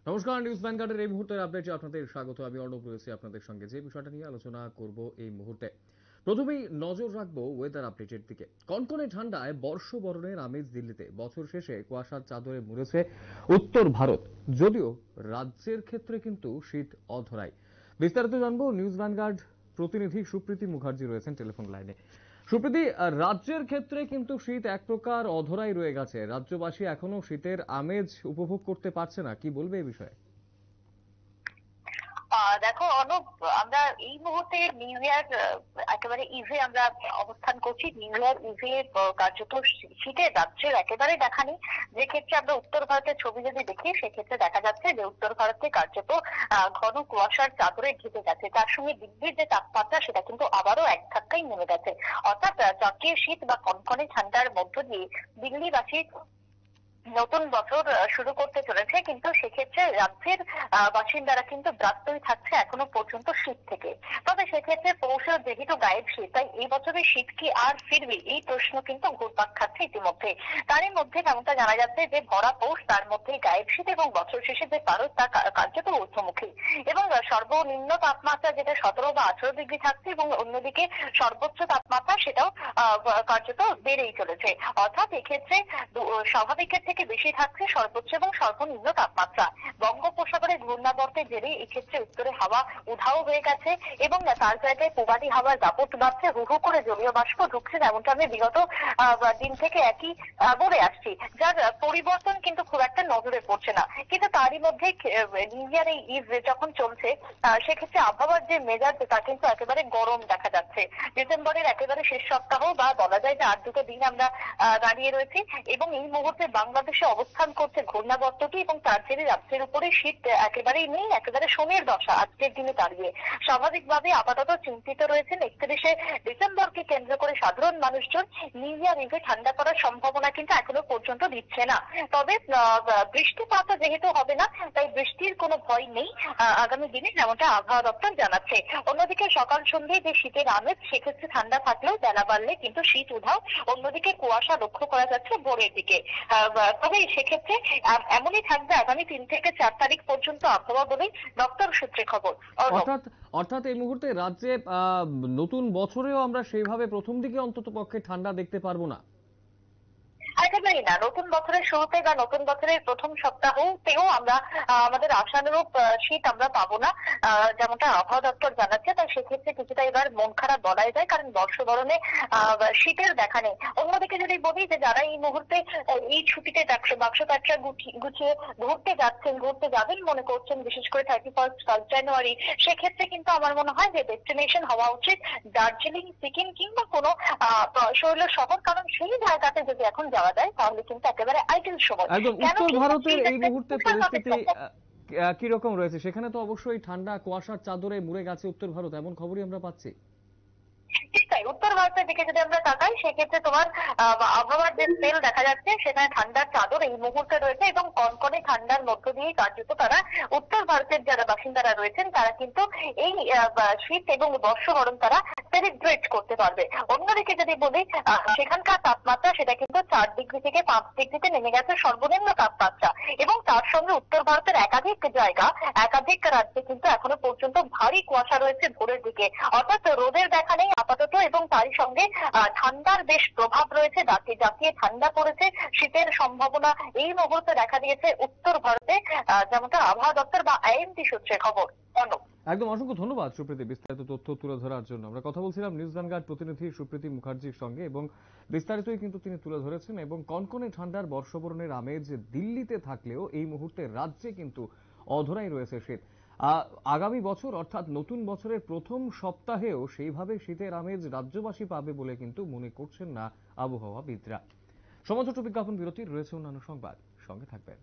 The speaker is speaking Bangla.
নমস্কার, নিউজ ভ্যানগার্ডের এই মুহূর্তের আপডেটে আপনাদের স্বাগত। আমি অর্ণব রয়েছি আপনাদের সঙ্গে। যে বিষয়টা নিয়ে আলোচনা করব এই মুহূর্তে, প্রথমেই নজর রাখবো ওয়েদার আপডেটের দিকে। কনকনে ঠান্ডায় বর্ষবরণের আমেজ দিল্লিতে। বছর শেষে কুয়াশার চাদরে মুড়েছে উত্তর ভারত, যদিও রাজ্যের ক্ষেত্রে কিন্তু শীত অধরাই। বিস্তারিত জানবো, নিউজ ভ্যানগার্ড প্রতিনিধি সুপ্রীতি মুখার্জি রয়েছেন টেলিফোন লাইনে। সুপ্রীতি, রাজ্যের ক্ষেত্রে কিন্তু শীত এক প্রকার অধরাই রয়ে গেছে। রাজ্যবাসী এখনো শীতের আমেজ উপভোগ করতে পারছে না, কি বলবে এই বিষয়ে? দেখো অনুপ, আমরা এই মুহূর্তে নিউ ইয়ার একেবারে ইভে আমরা অবস্থান করছি। নিউ ইয়ার ইভে কার্যত শীতের রাজ্যের একেবারে দেখা নেই। যে ক্ষেত্রে আমরা উত্তর ভারতের ছবি যদি দেখি, সেক্ষেত্রে দেখা যাচ্ছে যে উত্তর ভারতে কার্যত ঘন কুয়াশার চাদরে ঢেকে গেছে। তার সঙ্গে দিল্লির যে তাপমাত্রা, সেটা কিন্তু আবারও এক ধাক্কায় নেমে গেছে। অর্থাৎ জাতীয় শীত বা কনকনে ঠান্ডার মধ্য দিয়ে দিল্লিবাসী নতুন বছর শুরু করতে চলেছে, কিন্তু সেক্ষেত্রে রাজ্যের বাসিন্দারা কিন্তু ব্রাত্যই থাকছে এখনো পর্যন্ত শীত থেকে। তবে সেক্ষেত্রে পৌষ যেহেতু গায়েব শীত, তাই এই বছরের শীত কি আর ফিরবে, এই প্রশ্ন কিন্তু ঘুরপাক খাচ্ছে ইতিমধ্যে। তারই মধ্যে যেমনটা জানা যাচ্ছে যে ভরা পৌষ, তার মধ্যে গায়েব শীত এবং বছর শেষে যে পারদ, তা কার্যত ঊর্ধ্বমুখী। এবং সর্বনিম্ন তাপমাত্রা যেটা 17 বা 18 ডিগ্রি থাকছে, এবং অন্যদিকে সর্বোচ্চ তাপমাত্রা সেটাও কার্যত বেড়েই চলেছে। অর্থাৎ এক্ষেত্রে স্বাভাবিকের থেকে বেশি থাকছে সর্বোচ্চ এবং সর্বনিম্ন তাপমাত্রা। বঙ্গোপসাগরে ঘূর্ণাবর্তের জেরে এক্ষেত্রে উত্তরে হাওয়া উধাও হয়ে গেছে, এবং তার জায়গায় পূবালি হাওয়ার দাপট বাড়ছে। হু হু করে জলীয় বাষ্প ঢুকছে, যেমনটা আমি বিগত দিন থেকে একই বলে আসছি, যার পরিবর্তন কিন্তু খুব একটা নজরে পড়ছে না। কিন্তু তারই মধ্যে নিউ ইয়ার এই ইভ যখন চলছে, সেক্ষেত্রে আবহাওয়ার যে মেজাজ, তা কিন্তু একেবারে গরম দেখা যাচ্ছে। ডিসেম্বরের একেবারে শেষ সপ্তাহ, বা বলা যায় যে আর দুটো দিন আমরা দাঁড়িয়ে রয়েছি, এবং এই মুহূর্তে বাংলাদেশে অবস্থান করছে ঘূর্ণাবর্তটি, এবং তার জেরে রাজ্যের উপরে শীত একেবারেই নেই, একেবারে সোমের দশা আজকের দিনে দাঁড়িয়ে। স্বাভাবিকভাবে আপাতত চিন্তিত রয়েছেন 31শে ডিসেম্বরকে কেন্দ্র করে সাধারণ মানুষজন। নিউ ইয়ার ইভে ঠান্ডা পড়ার সম্ভাবনা কিন্তু এখনো পর্যন্ত দিচ্ছে না। তবে বৃষ্টিপাত যেহেতু হবে না, তাই বৃষ্টির কোনো ভয় নেই আগামী দিনে, যেমনটা আবহাওয়া দপ্তর জানাচ্ছে। অন্যদিকে সকাল সন্ধ্যায় যে শীতের আমেজ, সেক্ষেত্রে ঠান্ডা থাকলেও বেলা বাড়লে কিন্তু শীত উধাও। অন্যদিকে কুয়াশা লক্ষ্য করা যাচ্ছে ভোরের দিকে। তবে সেক্ষেত্রে এমনই থাকবে আগামী 3 থেকে 4 তারিখ পর্যন্ত আবহাওয়া বলে দপ্তর সূত্রে খবর। অর্থাৎ অর্থাৎ এই মুহূর্তে রাজ্যে নতুন বছরেও আমরা সেইভাবে প্রথম দিকে অন্তত পক্ষে ঠান্ডা দেখতে পারবো না। একেবারেই না। নতুন বছরের শুরুতে বা নতুন বছরের প্রথম সপ্তাহতেও আমরা আমাদের আশানুরূপ শীত আমরা পাবো না, যেমনটা আবহাওয়া দপ্তর জানাচ্ছে। তাই সেক্ষেত্রে কিছুটা এবার মন খারাপ বলাই যায়, কারণ বর্ষবরণে শীতের দেখা নেই। অন্যদিকে যদি বলি যে যারা এই মুহূর্তে এই ছুটিতে বাক্স প্যাটরা গুছিয়ে ঘুরতে যাবেন মনে করছেন, বিশেষ করে 31 জানুয়ারি, সেক্ষেত্রে কিন্তু আমার মনে হয় যে ডেস্টিনেশন হওয়া উচিত দার্জিলিং, সিকিম কিংবা কোনো শৈল শহর, কারণ সেই জায়গাতে যদি এখন যাওয়া যায় তাহলে কিন্তু একেবারে আইডিয়াল সময়। একদম। উত্তর ভারতের এই মুহূর্তে পরিস্থিতি কি রকম রয়েছে? সেখানে তো অবশ্যই ঠান্ডা কুয়াশার চাদরে মুড়ে গেছে উত্তর ভারত, এমন খবরই আমরা পাচ্ছি। ঠিক তাই। উত্তর ভারতের দিকে যদি আমরা তাকাই, সেক্ষেত্রে তোমার আবহাওয়ার যে স্পেল দেখা যাচ্ছে, সেখানে ঠান্ডার চাদর এই মুহূর্তে রয়েছে, এবং কনকনে ঠান্ডার মধ্য দিয়ে কার্যত তারা উত্তর ভারতের যারা বাসিন্দারা রয়েছেন, তারা কিন্তু এই শীত এবং বর্ষবরণ তারা সেলিব্রেট করতে পারবে। অন্যদিকে যদি বলি, সেখানকার তাপমাত্রা সেটা কিন্তু 4 ডিগ্রি থেকে 5 ডিগ্রিতে নেমে গেছে সর্বনিম্ন তাপমাত্রা, এবং তার সঙ্গে উত্তর ভারতের একাধিক রাজ্যে কিন্তু এখনো পর্যন্ত ভারী কুয়াশা রয়েছে ভোরের দিকে। অর্থাৎ রোদের দেখা নেই আপাতত, এবং তারই সঙ্গে ঠান্ডার বেশ প্রভাব রয়েছে। জাকিয়ে ঠান্ডা পড়েছে, শীতের সম্ভাবনা এই মুহূর্তে দেখা দিয়েছে উত্তর ভারতে, যেমনটা আবহাওয়া দপ্তর বা আইএমডি সূত্রে খবর। একদম, অসংখ্য ধন্যবাদ সুপ্রীতি বিস্তারিত তথ্য তুলে ধরার জন্য। আমরা কথা বলছিলাম নিউজ ভ্যানগার্ড প্রতিনিধি সুপ্রীতি মুখার্জির সঙ্গে, এবং বিস্তারিতই কিন্তু তিনি তুলে ধরেছেন। এবং কনকনে ঠান্ডার বর্ষবরণের আমেজ দিল্লিতে থাকলেও এই মুহূর্তে রাজ্যে কিন্তু অধরাই রয়েছে শীত। আগামী বছর অর্থাৎ নতুন বছরের প্রথম সপ্তাহেও সেইভাবে শীতের আমেজ রাজ্যবাসী পাবে বলে কিন্তু মনে করছেন না আবহাওয়াবিদরা। সমাজ ও বিজ্ঞাপন বিরতির রয়েছে অন্যান্য সংবাদ, সঙ্গে থাকবেন।